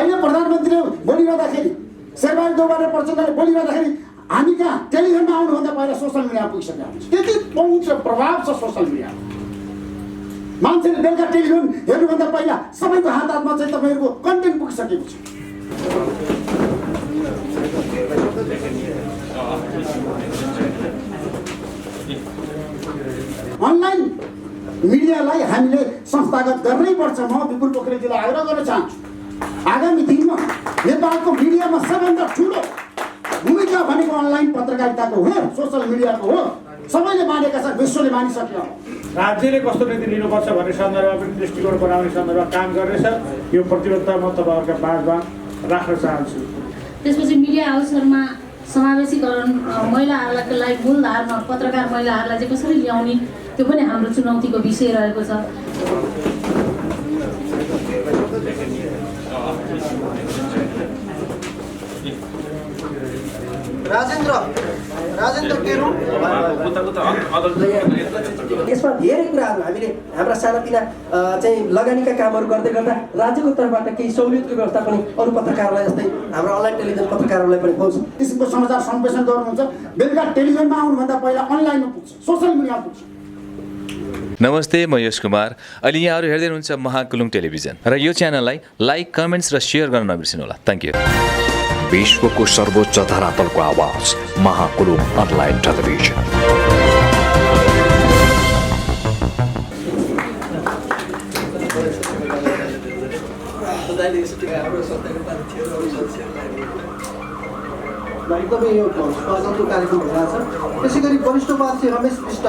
अहिले प्रधानमन्त्रीले बोलिरहँदाखेरि शेरबहादुर देउवाले प्रचण्डले बोलिरहँदाखेरि हामी कहाँ टेलिभिजनमा आउनुभन्दा पहिला सोसियल मिडियामा पुगिसकेका हुन्छ। त्यति पहुँच र प्रभाव छ सोसियल मिडियामा। मान्छेले बेलुका टेलिभिजन हेर्नुभन्दा पहिला सबैको हात हातमा चाहिँ तपाईँहरूको कन्टेन्ट पुगिसकेको छ। अनलाइन मिडियालाई हामीले संस्थागत गर्नै पर्छ। म विपुल पोखरेलजीलाई आग्रह गर्न चाहन्छु, आगामी दिनमा नेपालको मिडियामा सबैभन्दा ठुलो भूमिका भनेको अनलाइन पत्रकारिताको हो, सोसियल मिडियाको हो। सबैले मानेका छन्, विश्वले मानिसक्यो। राज्यले कस्तो नीति लिनुपर्छ भन्ने सन्दर्भमा पनि दृष्टिकोण बनाउने सन्दर्भमा काम गर्नेछ। यो प्रतिबद्धता म तपाईँहरूका माझमा राख्न चाहन्छु। त्यसपछि मिडिया हाउसहरूमा समावेशीकरण महिलाहरूलाई मूलधारमा पत्रकार महिलाहरूलाई चाहिँ कसरी ल्याउने, त्यो पनि हाम्रो चुनौतीको विषय रहेको छ। राजेन्द्र केरू, यसमा धेरै कुराहरू हामीले हाम्रा सानातिना चाहिँ लगानीका कामहरू गर्दै गर्दा राज्यको तर्फबाट केही सहुलियतको व्यवस्था पनि अरू पत्रकारलाई जस्तै हाम्रो अनलाइन टेलिभिजन पत्रकारहरूलाई पनि पाउँछ। किसिमको समाचार सम्प्रेषण गर्नुहुन्छ, बेलुका टेलिभिजनमा आउनुभन्दा पहिला अनलाइनमा पुग्छ, सोसियल मिडियामा पुग्छ। नमस्ते, म यश कुमार। अहिले यहाँहरू हेर्दै हुनुहुन्छ महाकुलुङ टेलिभिजन र यो च्यानललाई लाइक, कमेन्ट्स र सेयर गर्न नबिर्सिनुहोला। Thank you. विश्वको सर्वोच्च धरातलको आवाज महाकुलुङ अनलाइन टेलिभिजन। एकदमै यो स्वागतको कार्यक्रम भइरहेछ। त्यसै गरी वरिष्ठ उपाध्यक्ष रमेश विष्ट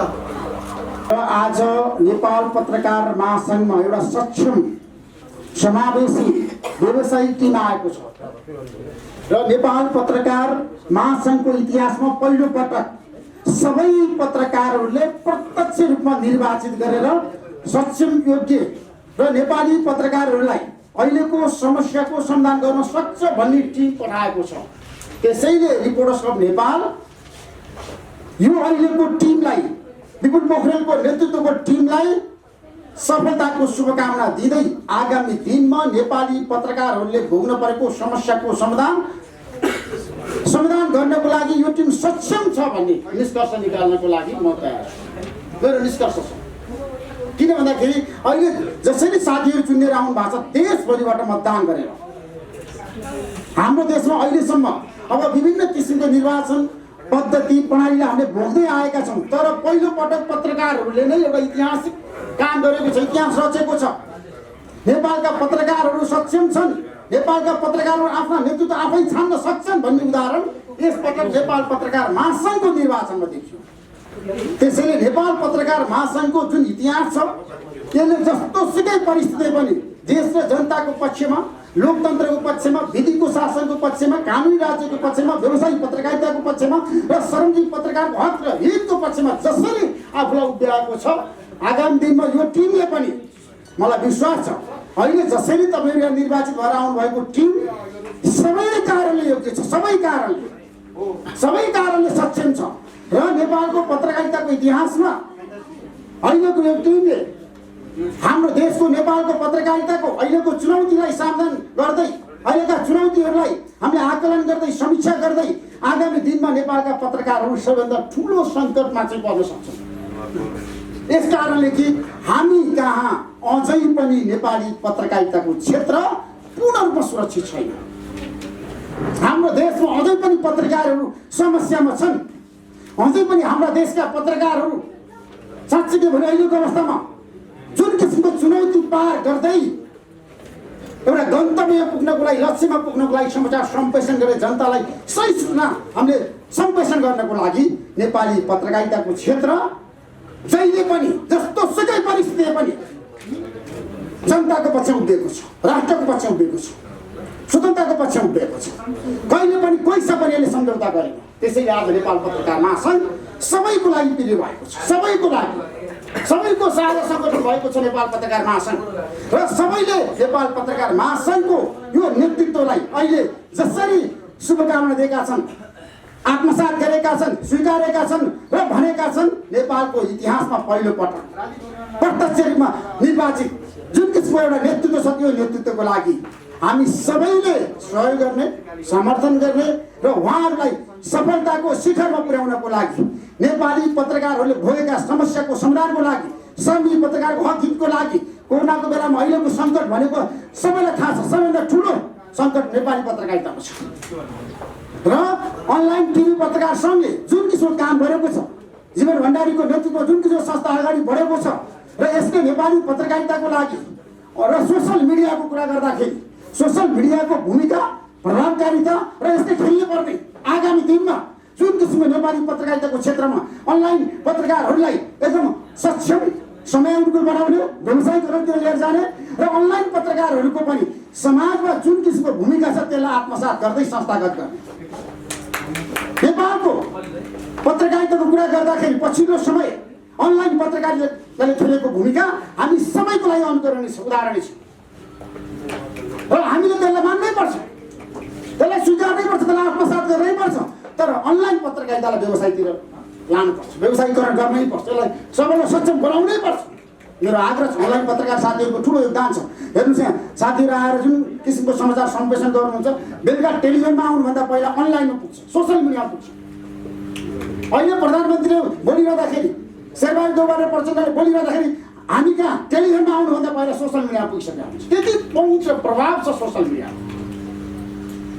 आज नेपाल पत्रकार महासङ्घमा एउटा सक्षम समावेशी व्यवसायिक टिम आएको छ र नेपाल पत्रकार महासङ्घको इतिहासमा पहिलो पटक सबै पत्रकारहरूले प्रत्यक्ष रूपमा निर्वाचित गरेर सक्षम, योग्य र नेपाली पत्रकारहरूलाई अहिलेको समस्याको समाधान गर्न सक्छ भन्ने टिम पठाएको छ। त्यसैले रिपोर्टर्स अफ नेपाल यो अहिलेको टिमलाई, विपुल पोखरेलको नेतृत्वको टिमलाई सफलताको शुभकामना दिँदै आगामी दिनमा नेपाली पत्रकारहरूले भोग्न परेको समस्याको समाधान गर्नको लागि यो टिम सक्षम छ भन्ने निष्कर्ष निकाल्नको लागि म तयार छु। मेरो निष्कर्ष छ, किन भन्दाखेरि अहिले जसरी साथीहरू चुनेर आउनु भएको छ देशभरिबाट मतदान गरेर हाम्रो देशमा अहिलेसम्म अब विभिन्न किसिमको निर्वाचन पद्धति प्रणालीलाई हामीले भोग्दै आएका छौँ, तर पहिलो पटक पत्रकारहरूले नै एउटा ऐतिहासिक काम गरेको छ, इतिहास रचेको छ। नेपालका पत्रकारहरू सक्षम छन्, नेपालका पत्रकारहरू आफ्ना नेतृत्व आफै छान्न सक्छन् भन्ने उदाहरण यसपटक नेपाल पत्रकार महासङ्घको निर्वाचनमा देखियो। त्यसैले नेपाल पत्रकार महासङ्घको जुन इतिहास छ त्यसले जस्तो सुकै परिस्थिति पनि देश र जनताको पक्षमा, लोकतन्त्रको पक्षमा, विधिको शासनको पक्षमा, कानुनी राज्यको पक्षमा, व्यवसायिक पत्रकारिताको पक्षमा र सार्वजनिक पत्रकारको हक र हितको पक्षमा जसरी आफूलाई उभ्याएको छ, आगामी दिनमा यो टिमले पनि, मलाई विश्वास छ अहिले जसरी तपाईँहरू यहाँ निर्वाचित भएर आउनुभएको टिम सबै कारणले योग्य छ, सबै कारणले सक्षम छ र नेपालको पत्रकारिताको इतिहासमा अहिलेको यो टिमले हाम्रो देशको, नेपालको पत्रकारिताको अहिलेको चुनौतीलाई समाधान गर्दै, अहिलेका चुनौतीहरूलाई हामीले आकलन गर्दै, समीक्षा गर्दै आगामी दिनमा नेपालका पत्रकारहरू सबैभन्दा ठुलो सङ्कटमा चाहिँ पर्न सक्छन्। यस कारणले कि हामी कहाँ अझै पनि नेपाली पत्रकारिताको क्षेत्र पूर्ण रूपमा सुरक्षित छैन। हाम्रो देशमा अझै पनि पत्रकारहरू समस्यामा छन्, अझै पनि हाम्रा देशका पत्रकारहरू साँच्चै भने अहिलेको अवस्थामा जुन किसिमको चुनौती पार गर्दै एउटा गन्तव्य पुग्नको लागि, लक्ष्यमा पुग्नको लागि समाचार सम्प्रेषण गरेर जनतालाई सही सूचना हामीले सम्प्रेषण गर्नको लागि नेपाली पत्रकारिताको क्षेत्र जहिले पनि, जस्तो सुकै परिस्थिति पनि जनताको पक्षमा उभिएको छ, राष्ट्रको पक्षमा उभिएको छ, स्वतन्त्रताको पक्षमा उभिएको छ। कहिले पनि कोहीसँग पनि यसले सम्झौता गरेन। त्यसैले आज नेपाल पत्रकार महासङ्घ सबैको लागि प्रिय भएको छ, सबैको लागि, सबैको साझा सङ्गठन भएको छ नेपाल पत्रकार महासङ्घ र सबैले नेपाल पत्रकार महासङ्घको यो नेतृत्वलाई अहिले जसरी शुभकामना दिएका छन्, आत्मसात गरेका छन्, स्वीकारेका छन् र भनेका छन् नेपालको इतिहासमा पहिलो पटक प्रत्यक्ष रूपमा निर्वाचित जुन किसिमको एउटा नेतृत्व छ त्यो नेतृत्वको लागि हामी सबैले सहयोग गर्ने, समर्थन गर्ने र उहाँहरूलाई सफलताको शिखरमा पुर्याउनको लागि, नेपाली पत्रकारहरूले भोगेका समस्याको समाधानको लागि, श्रमिक पत्रकारको हक हितको लागि, कोरोनाको बेलामा अहिलेको सङ्कट भनेको सबैलाई थाहा छ, सबैभन्दा ठुलो सङ्कट नेपाली पत्रकारितामा छ। र अनलाइन टिभी पत्रकार सङ्घले जुन किसिमको काम गरेको छ, जीवन भण्डारीको नेतृत्वमा जुन किसिमको संस्था अगाडि बढेको छ र यसले नेपाली पत्रकारिताको लागि र सोसल मिडियाको कुरा गर्दाखेरि सोसल मिडियाको भूमिका, प्रभावकारिता र यसले खेल्नु पर्ने आगामी दिनमा जुन किसिमको नेपाली पत्रकारिताको क्षेत्रमा अनलाइन पत्रकारहरूलाई एकदम सक्षम, समय अनुकूल बनाउने, व्यावसायिक रूपमा लिएर जाने र अनलाइन पत्रकारहरूको पनि समाजमा जुन किसिमको भूमिका छ त्यसलाई आत्मसात गर्दै संस्थागत गर्ने। नेपालको पत्रकारिताको कुरा गर्दाखेरि पछिल्लो समय अनलाइन पत्रकारिताले खेलेको भूमिका हामी सबैको लागि अनुकरणीय छ, उदाहरणीय छ र हामीले त्यसलाई मान्नै पर्छ, त्यसलाई स्वीकार्नै पर्छ, त्यसलाई आत्मसात गर्नै पर्छ। तर अनलाइन पत्रकारितालाई व्यवसायतिर लानुपर्छ, व्यवसायीकरण गर्नै पर्छ, त्यसलाई सबैलाई सक्षम बनाउनै पर्छ। मेरो आग्रह छ, अनलाइन पत्रकार साथीहरूको ठुलो योगदान छ। हेर्नुहोस् यहाँ साथीहरू आएर जुन किसिमको समाचार सम्प्रेषण गर्नुहुन्छ, बेलुका टेलिभिजनमा आउनुभन्दा पहिला अनलाइनमा पुग्छ, सोसल मिडियामा पुग्छ। अहिले प्रधानमन्त्रीले बोलिरहँदाखेरि, शेरबहादुर देउवा र प्रचण्डले बोलिरहँदाखेरि हामी कहाँ टेलिभिजनमा आउनुभन्दा पहिला सोसल मिडियामा पुगिसकेका हुन्छ। त्यति पहुँच र प्रभाव छ सोसल मिडियामा।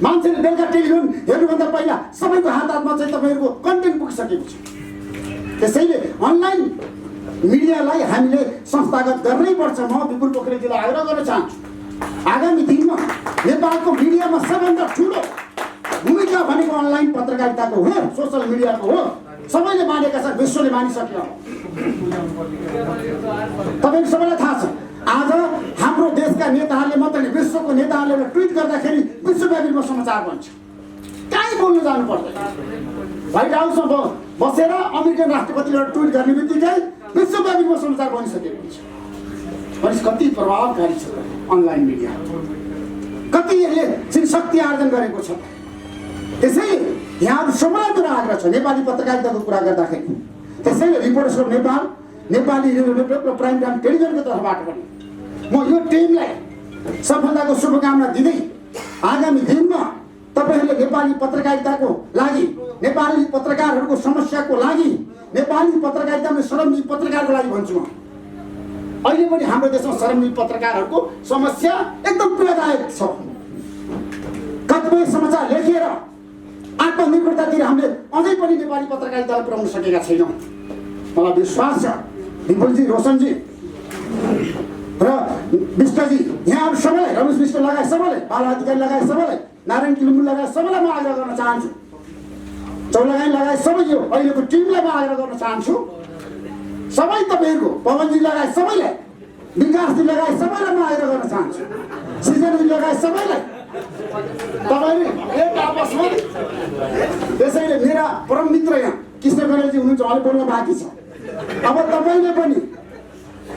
मान्छेले बेलुका टेलिभिजन हेर्नुभन्दा पहिला सबैको हातमा चाहिँ तपाईँहरूको कन्टेन्ट पुगिसकेको छ। त्यसैले अनलाइन मिडियालाई हामीले संस्थागत गर्नै पर्छ। म विपुल पोखरेलजीलाई आग्रह गर्न चाहन्छु, आगामी दिनमा नेपालको मिडियामा सबैभन्दा ठुलो भूमिका भनेको अनलाइन पत्रकारिताको हो, सोसल मिडियाको हो। सबैले मानेका छन्, विश्वले मानिसक्यो। तपाईँको सबैलाई थाहा छ, आज हाम्रो देशका नेताहरूले मात्रै विश्वको नेताहरूले ट्विट गर्दाखेरि विश्वव्यापीमा समाचार बन्छ। कहीँ बोल्नु जानु पर्दैन, व्हाइट हाउसमा बसेर अमेरिकन राष्ट्रपतिले ट्विट गर्ने बित्तिकै विश्वव्यापीमा समाचार बनिसकेको हुन्छ। अनि कति प्रभावकारी छ अनलाइन मिडिया, कति यसले चाहिँ शक्ति आर्जन गरेको छ। त्यसैले यहाँहरू सबैलाई मेरो आग्रह छ नेपाली पत्रकारिताको कुरा गर्दाखेरि। त्यसैले reporters of Nepal, Nepali radio network र प्राइम टाइम टेलिभिजनको तर्फबाट पनि म यो टिमलाई सफलताको शुभकामना दिँदै आगामी दिनमा तपाईँहरूले नेपाली पत्रकारिताको लागि, नेपाली पत्रकारहरूको समस्याको लागि, नेपाली पत्रकारितामा श्रमजीवी पत्रकारको लागि भन्छु म। अहिले पनि हाम्रो देशमा श्रमजीवी पत्रकारहरूको समस्या एकदम पीडादायक छ। कतिपय समाचार लेखेर आत्मनिर्भरतातिर हामीले अझै पनि नेपाली पत्रकारितालाई पुर्याउन सकेका छैनौँ। मलाई विश्वास छ विपुलजी, रोशनजी र विष्टजी, यहाँहरू सबैलाई, रमेश विष्ट लगायत सबैलाई, बाल अधिकारी लगायत सबैलाई, नारायण किलुम्बु लगायत सबैलाई म आग्रह गर्न चाहन्छु। चौलागाई लगायत सबै यो अहिलेको टिमलाई म आग्रह गर्न चाहन्छु। सबै तपाईँहरूको, पवनजी लगायत सबैलाई, विकासजी लगायत सबैलाई म आग्रह गर्न चाहन्छु। सृजनजी लगायत सबैलाई तपाईँले एक आपसमा। त्यसैले मेरा परम मित्र यहाँ कृष्ण करेलजी हुनुहुन्छ, उहाँले बोल्न बाँकी छ। अब तपाईँले पनि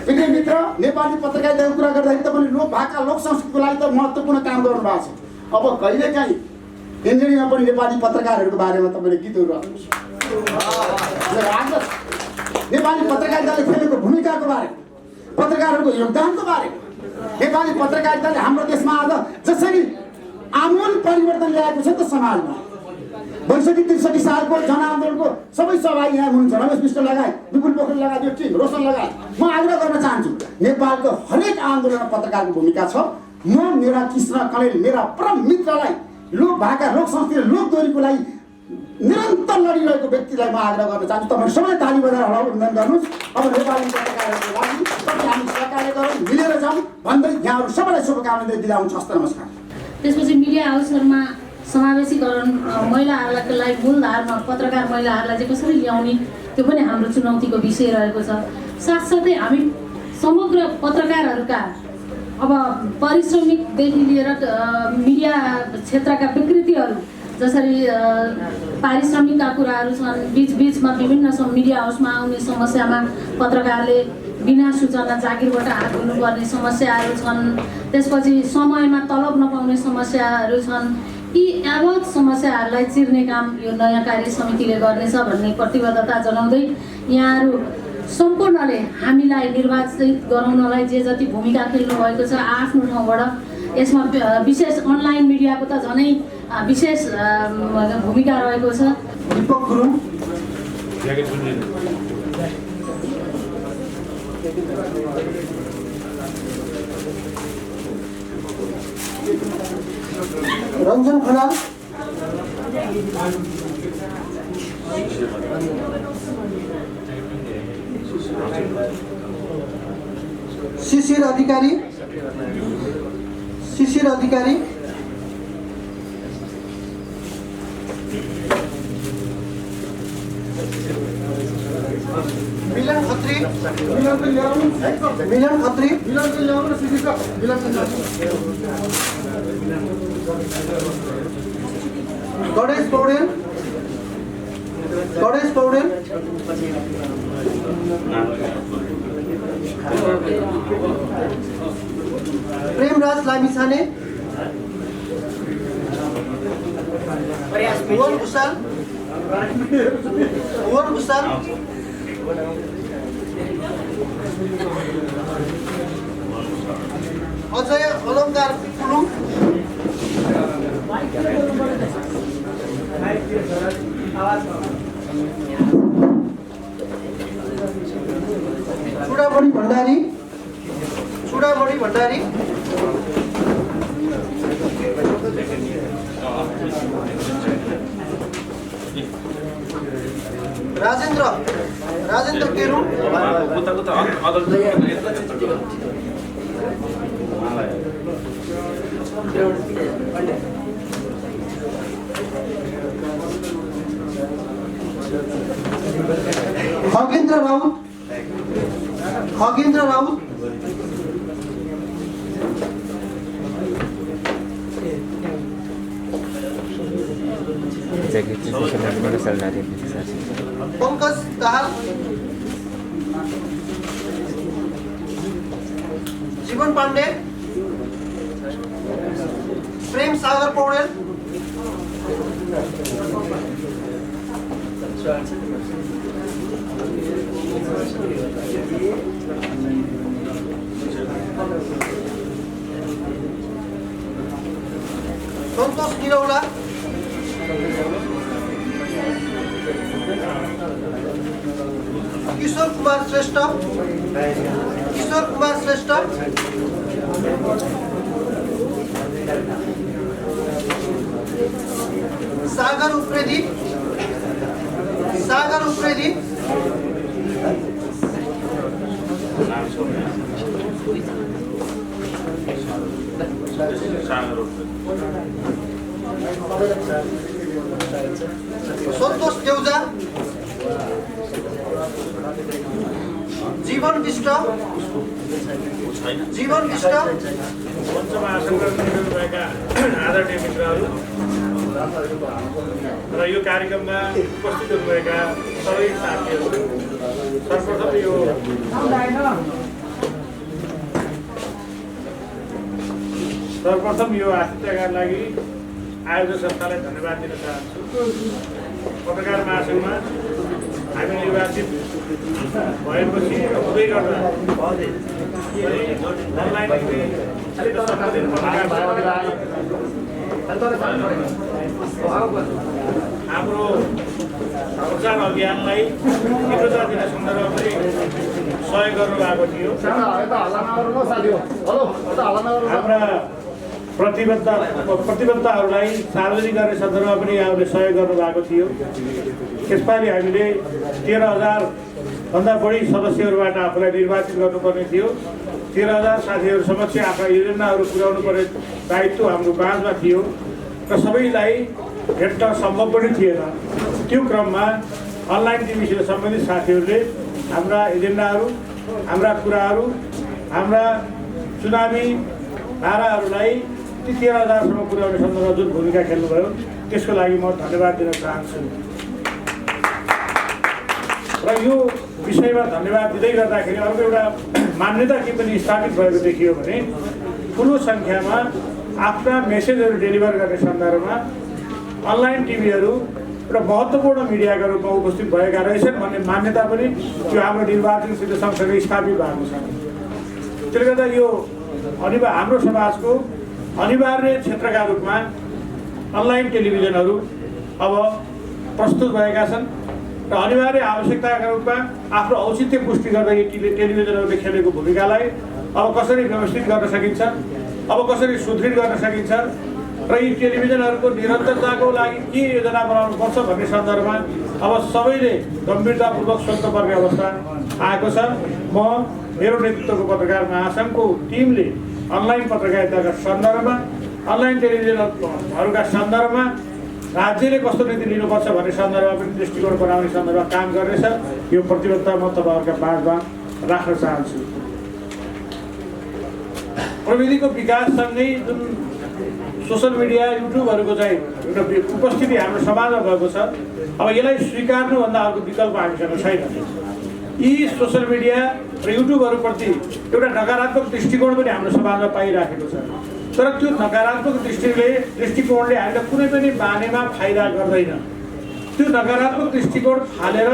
प्रिय मित्र, नेपाली पत्रकारिताको कुरा गर्दाखेरि तपाईँले लोक भाका, लोक संस्कृतिको लागि त महत्त्वपूर्ण काम गर्नु भएको छ। अब कहिलेकाहीँ इन्जिनियरिङमा पनि नेपाली पत्रकारहरूको बारेमा तपाईँले गीतहरू राख्नुहोस्। नेपाली पत्रकारिताले खेलेको भूमिकाको बारे, पत्रकारहरूको योगदानको बारे, नेपाली पत्रकारिताले हाम्रो देशमा आज जसरी आमूल परिवर्तन ल्याएको छ त समाजमा। 62-63 सालको जनआन्दोलनको सबै सहभागी यहाँ हुनुहुन्छ, रमेश विष्ट लगायत, विपुल पोखरेल लगायत, यो टिम, रोशन लगायत। म आग्रह गर्न चाहन्छु, नेपालको हरेक आन्दोलनमा पत्रकारको भूमिका छ। म मेरा कृष्ण कलेल, मेरा परम मित्रलाई, लोक भाका, लोक संस्कृति, लोक दोहोरीको लागि निरन्तर लडिरहेको व्यक्तिलाई म आग्रह गर्न चाहन्छु, तपाईँ सबै ताली बजाएर अभिनन्दन गर्नुहोस्। अब नेपाली पत्रकारहरूको लागि तपाईँ हामी सहकार्य गरौँ, मिलेर जाउँ भन्दै यहाँहरू सबैलाई शुभकामना दिँदै बिदा हुन्छ। हस्त नमस्कार। त्यसपछि मिडिया हाउसहरूमा समावेशीकरण महिलाहरूलाई मूलधारमा पत्रकार महिलाहरूलाई चाहिँ कसरी ल्याउने, त्यो पनि हाम्रो चुनौतीको विषय रहेको छ। साथसाथै हामी समग्र पत्रकारहरूका अब पारिश्रमिकदेखि लिएर मिडिया क्षेत्रका विकृतिहरू, जसरी पारिश्रमिकका कुराहरू छन्, बिचबिचमा विभिन्न मिडिया हाउसमा आउने समस्यामा पत्रकारले बिना सूचना जागिरबाट हात धुनुपर्ने समस्याहरू छन्। त्यसपछि समयमा तलब नपाउने समस्याहरू छन्। यी यावत समस्याहरूलाई चिर्ने काम यो नयाँ कार्य समितिले गर्नेछ भन्ने प्रतिबद्धता जनाउँदै यहाँहरू सम्पूर्णले हामीलाई निर्वाचित गराउनलाई जे जति भूमिका खेल्नु भएको छ आफ्नो ठाउँबाट यसमा विशेष अनलाइन मिडियाको त झनै विशेष भूमिका रहेको छ। दीपक गुरुङ, रञ्जन खनाल, शिशिर अधिकारी, मिलन खत्री, गणेश पौडेल, प्रेमराज लामिछाने, भुवन भुषाल, अजय अलङ्कार पुलुङ, चुडामणि भण्डारी, राजेन्द्र केरू, खगेन्द्र राउत, पंकज दाहाल, जीवन पाण्डे, प्रेम सागर पौडेल, सन्तोष निरौला, किशोर कुमार श्रेष्ठ, सागर उप्रेती, सन्तोष देउजा, जीवन विष्ट, मञ्चमा आसन गर्नुभएका आदरणीय मित्रहरू र यो कार्यक्रममा उपस्थित हुनुभएका सबै साथीहरू, सर्वप्रथम यो आतिथ्यका लागि आयोजक संस्थालाई धन्यवाद दिन चाहन्छु। पत्रकार महासङ्घमा हामी निर्वाचित भएपछि हुँदै गर्दा अनलाइन हाम्रो प्रचार अभियानलाई तीव्रता दिने सन्दर्भमा पनि सहयोग गर्नुभएको थियो। हाम्रा प्रतिबद्धताहरूलाई सार्वजनिक गर्ने सन्दर्भमा पनि यहाँहरूले सहयोग गर्नुभएको थियो। यसपालि हामीले 13,000भन्दा बढी सदस्यहरूबाट आफूलाई निर्वाचित गर्नुपर्ने थियो। 13,000 साथीहरू समक्ष आफ्ना योजनाहरू पुर्याउनु पर्ने दायित्व हाम्रो माझमा थियो र सबैलाई भेट्न सम्भव पनि थिएन। त्यो क्रममा अनलाइन टिभीसित सम्बन्धित साथीहरूले हाम्रा एजेन्डाहरू, हाम्रा कुराहरू, हाम्रा चुनावी धाराहरूलाई ती 13,000सम्म पुर्याउने सन्दर्भमा जुन भूमिका खेल्नुभयो त्यसको लागि म धन्यवाद दिन चाहन्छु। र यो विषयमा धन्यवाद दिँदै गर्दाखेरि अर्को एउटा मान्यता के पनि स्थापित भएको देखियो भने ठुलो सङ्ख्यामा आफ्ना मेसेजहरू डेलिभर गर्ने सन्दर्भमा अनलाइन टिभीहरू एउटा महत्त्वपूर्ण मिडियाका रूपमा उपस्थित भएका रहेछन् भन्ने मान्यता पनि यो हाम्रो निर्वाचनसित सँगसँगै स्थापित भएको छ। त्यसले गर्दा यो हाम्रो समाजको अनिवार्य क्षेत्रका रूपमा अनलाइन टेलिभिजनहरू अब प्रस्तुत भएका छन् र अनिवार्य आवश्यकताका रूपमा आफ्नो औचित्य पुष्टि गर्दै टेलिभिजनहरूले खेलेको भूमिकालाई अब कसरी व्यवस्थित गर्न सकिन्छ, अब कसरी सुदृढ गर्न सकिन्छ र यी टेलिभिजनहरूको निरन्तरताको लागि के योजना बनाउनुपर्छ भन्ने सन्दर्भमा अब सबैले गम्भीरतापूर्वक सोच्नुपर्ने अवस्था आएको छ। म मेरो नेतृत्वको पत्रकार महासङ्घको टिमले अनलाइन पत्रकारिताका सन्दर्भमा, अनलाइन टेलिभिजनहरूका सन्दर्भमा राज्यले कस्तो नीति लिनुपर्छ भन्ने सन्दर्भमा पनि दृष्टिकोण बनाउने सन्दर्भमा काम गर्नेछ। यो प्रतिबद्धता म तपाईँहरूका माझमा राख्न चाहन्छु। प्रविधिको विकाससँगै जुन सोसल मिडिया युट्युबहरूको चाहिँ एउटा उपस्थिति हाम्रो समाजमा भएको छ, अब यसलाई स्वीकार्नुभन्दा अर्को विकल्प हामीसँग छैन। यी सोसल मिडिया र युट्युबहरूप्रति एउटा नकारात्मक दृष्टिकोण पनि हाम्रो समाजमा पाइराखेको छ। तर त्यो नकारात्मक दृष्टिकोणले हामीलाई कुनै पनि बानीमा फाइदा गर्दैन। त्यो नकारात्मक दृष्टिकोण फालेर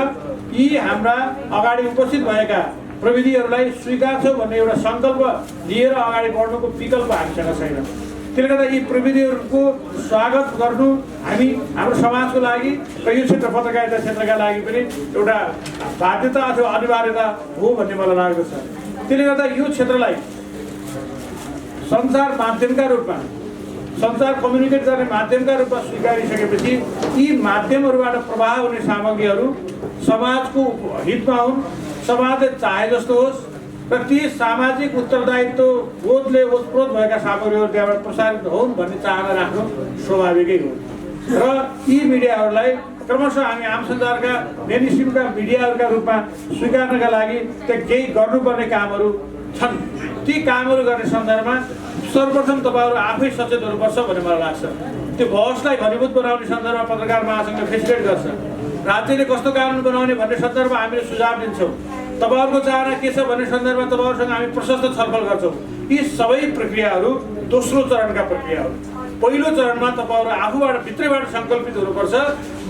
यी हाम्रा अगाडि उपस्थित भएका प्रविधिहरूलाई स्वीकार्छौँ भन्ने एउटा सङ्कल्प लिएर अगाडि बढ्नुको विकल्प हामीसँग छैन। त्यसले गर्दा यी प्रविधिहरूको स्वागत गर्नु हामी हाम्रो समाजको लागि र यो क्षेत्र पत्रकारिता क्षेत्रका लागि पनि एउटा बाध्यता अथवा अनिवार्यता हो भन्ने मलाई लागेको छ। त्यसले गर्दा यो क्षेत्रलाई सञ्चार माध्यमका रूपमा, सञ्चार कम्युनिकेट गर्ने माध्यमका रूपमा स्वीकारिसकेपछि यी माध्यमहरूबाट प्रवाह हुने सामग्रीहरू समाजको हितमा हुन्, समाजले चाहे जस्तो होस् र ती सामाजिक उत्तरदायित्व बोधले ओतप्रोत भएका सामग्रीहरू त्यहाँबाट प्रसारित हुन् भन्ने चाहना राख्नु स्वाभाविकै हो। र यी मिडियाहरूलाई क्रमशः हामी आम सञ्चारका मेन स्ट्रिमका मिडियाहरूका रूपमा स्वीकार्नका लागि त्यहाँ केही गर्नुपर्ने कामहरू छन्। ती कामहरू गर्ने सन्दर्भमा सर्वप्रथम तपाईँहरू आफै सचेत हुनुपर्छ भन्ने मलाई लाग्छ। त्यो बहसलाई घनीभूत बनाउने सन्दर्भमा पत्रकार महासङ्घले फेसिलिटेट गर्छ। राज्यले कस्तो कानुन बनाउने भन्ने सन्दर्भमा हामीले सुझाव दिन्छौँ। तपाईँहरूको चाहना के छ भन्ने सन्दर्भमा तपाईँहरूसँग हामी प्रशस्त छलफल गर्छौँ। यी सबै प्रक्रियाहरू दोस्रो चरणका प्रक्रियाहरू। पहिलो चरणमा तपाईँहरू आफूबाट भित्रैबाट सङ्कल्पित हुनुपर्छ,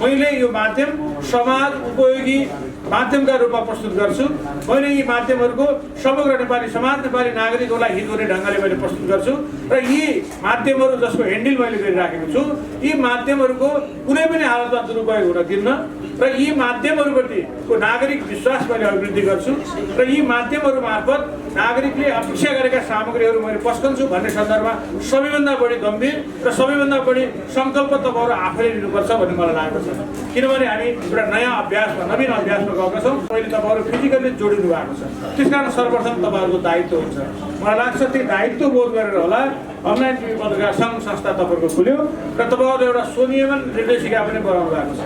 मैले यो माध्यम समाज उपयोगी माध्यमका रूपमा प्रस्तुत गर्छु, मैले यी माध्यमहरूको समग्र नेपाली समाज, नेपाली नागरिकहरूलाई हित हुने ढङ्गले मैले प्रस्तुत गर्छु र यी माध्यमहरू जसको ह्यान्डल मैले गरिराखेको छु, यी माध्यमहरूको कुनै पनि हालतमा दुरुपयोग हुन दिन्न र यी माध्यमहरूप्रतिको नागरिक विश्वास मैले अभिवृद्धि गर्छु र यी माध्यमहरू मार्फत नागरिकले अपेक्षा गरेका सामग्रीहरू मैले पस्कन्छु भन्ने सन्दर्भमा सबैभन्दा बढी गम्भीर र सबैभन्दा बढी सङ्कल्प तपाईँहरू आफैले लिनुपर्छ भन्ने मलाई लागेको छ। किनभने हामी एउटा नयाँ अभ्यासमा, नवीन अभ्यासमा गएका छौँ। पहिले तपाईँहरू फिजिकल्ली जोडिनु भएको छ। त्यस कारण सर्वप्रथम तपाईँहरूको दायित्व हुन्छ। मलाई लाग्छ त्यो दायित्व बोध गरेर होला अनलाइन टिभी पत्रकार सङ्घ संस्था तपाईँहरूको खुल्यो र तपाईँहरूले एउटा स्वनियमन निर्देशिका पनि बनाउनु भएको छ।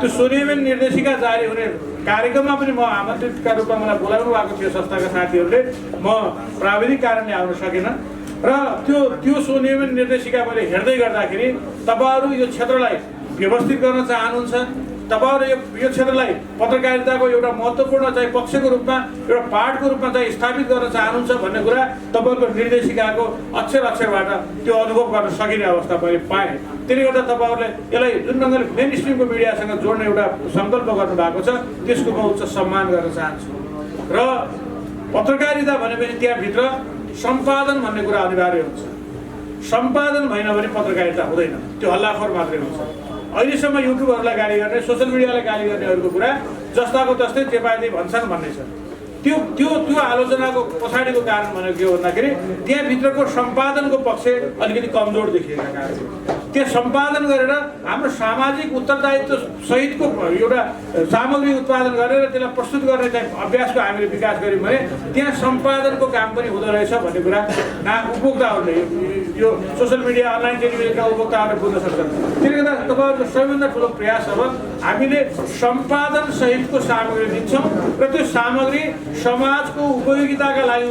त्यो स्वनियमन निर्देशिका जारी हुने कार्यक्रममा पनि म आमन्त्रितका रूपमा मलाई बोलाउनु भएको थियो संस्थाका साथीहरूले। म प्राविधिक कारणले आउन सकेन र त्यो स्वनियमन निर्देशिका मैले हेर्दै गर्दाखेरि तपाईँहरू यो क्षेत्रलाई व्यवस्थित गर्न चाहनुहुन्छ, तपाईँहरू यो क्षेत्रलाई पत्रकारिताको एउटा महत्त्वपूर्ण चाहिँ पक्षको रूपमा, एउटा पार्टको रूपमा चाहिँ स्थापित गर्न चाहनुहुन्छ भन्ने कुरा तपाईँहरूको निर्देशिकाको अक्षरबाट त्यो अनुभव गर्न सकिने अवस्था मैले पाएँ। त्यसले गर्दा तपाईँहरूले यसलाई जुन ढङ्गले मेन स्ट्रिमको मिडियासँग जोड्ने एउटा सङ्कल्प गर्नुभएको छ, त्यसको म उच्च सम्मान गर्न चाहन्छु। र पत्रकारिता भनेपछि त्यहाँभित्र सम्पादन भन्ने कुरा अनिवार्य हुन्छ। सम्पादन भएन भने पत्रकारिता हुँदैन, त्यो हल्लाखोर मात्रै हुन्छ। अहिलेसम्म युट्युबहरूलाई गाली गर्ने, सोसियल मिडियालाई गाली गर्नेहरूको कुरा जस्ताको तस्तै चेपाइदिए भन्छन् भन्ने छ। त्यो आलोचनाको पछाडिको कारण भनेको के हो भन्दाखेरि त्यहाँभित्रको सम्पादनको पक्ष अलिकति कमजोर देखिएका कारण। त्यो सम्पादन गरेर हाम्रो सामाजिक उत्तरदायित्व सहितको एउटा सामग्री उत्पादन गरेर त्यसलाई प्रस्तुत गर्ने चाहिँ अभ्यासको हामीले विकास गऱ्यौँ भने त्यहाँ सम्पादनको काम पनि हुँदो रहेछ भन्ने कुरा उपभोक्ताहरूले, यो सोसियल मिडिया अनलाइन टेलिभिजनका उपभोक्ताहरूले बुझ्न सक्छन्। त्यसले गर्दा तपाईँहरूको सबैभन्दा ठुलो प्रयास अब हामीले सम्पादन सहितको सामग्री दिन्छौँ र त्यो सामग्री समाजको उपयोगिताका लागि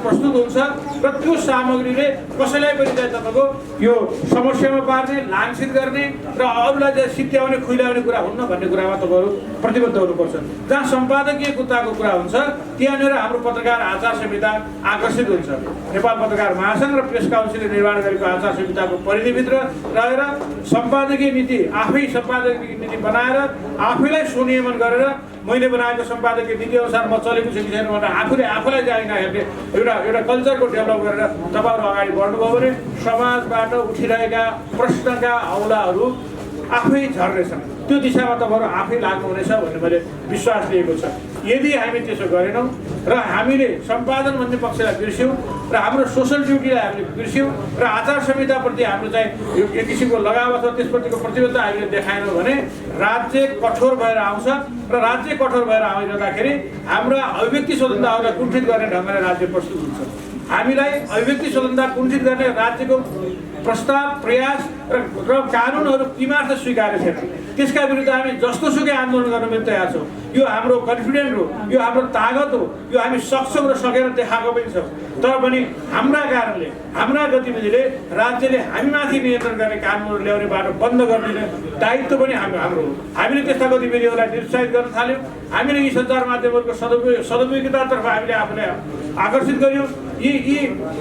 प्रस्तुत हुन्छ र त्यो सामग्रीले कसैलाई पनि चाहिँ तपाईँको यो समस्या समस्यामा पार्ने, लाङ्छित गर्ने र अरूलाई चाहिँ सित्याउने खुइलाउने कुरा हुन्न भन्ने कुरामा तपाईँहरू प्रतिबद्ध हुनुपर्छ। जहाँ सम्पादकीय कुताको कुरा हुन्छ त्यहाँनिर हाम्रो पत्रकार आचार संहिता आकर्षित हुन्छ। नेपाल पत्रकार महासङ्घ र प्रेस काउन्सिलले निर्माण गरेको आचार संहिताको परिधिभित्र रहेर सम्पादकीय नीति आफै सम्पादकीय नीति बनाएर आफैलाई सुनियमन गरेर मैले बनाएको सम्पादकीय नीति अनुसार म चलेको छु कि छैन भनेर आफूलाई जागिना हेर्ने एउटा कल्चरको डेभलप गरेर तपाईँहरू अगाडि बढ्नुभयो भने समाजबाट उठिरहेका प्रश्नका औलाहरू आफै झर्नेछन्। त्यो दिशामा तपाईँहरू आफै लाग्नुहुनेछ भन्ने मैले विश्वास लिएको छ। यदि हामी त्यसो गरेनौँ र हामीले सम्पादन भन्ने पक्षलाई बिर्स्यौँ र हाम्रो सोसल ड्युटीलाई हामीले बिर्स्यौँ र आचार संहिताप्रति हाम्रो चाहिँ एक किसिमको लगाव अथवा त्यसप्रतिको प्रतिबद्धता हामीले देखाएनौँ भने राज्य कठोर भएर आउँछ र राज्य कठोर भएर आइरहँदाखेरि हाम्रा अभिव्यक्ति स्वतन्त्रताहरूलाई कुण्ठित गर्ने ढङ्गले राज्य प्रस्तुत हुन्छ। हामीलाई अभिव्यक्ति स्वतन्त्रता कुण्ठित गर्ने राज्यको प्रस्ताव प्रयास र कानुनहरू किमार्थ स्वीकार्य छैन। त्यसका विरुद्ध हामी जस्तोसुकै आन्दोलन गर्न पनि तयार छौँ। यो हाम्रो कन्फिडेन्ट हो, यो हाम्रो तागत हो, यो हामी सक्छौँ र सकेर देखाएको पनि छौँ। तर पनि हाम्रा कारणले हाम्रा गतिविधिले राज्यले हामीमाथि नियन्त्रण गर्ने कानुनहरू ल्याउने बाटो बन्द गरिदिने दायित्व पनि हाम्रो हो। हामीले त्यस्ता गतिविधिहरूलाई निरुत्साहित गर्न थाल्यौँ। हामीले यी सञ्चार माध्यमहरूको सदुपयोगितातर्फ हामीले आफूलाई आकर्षित गर्यौँ। यी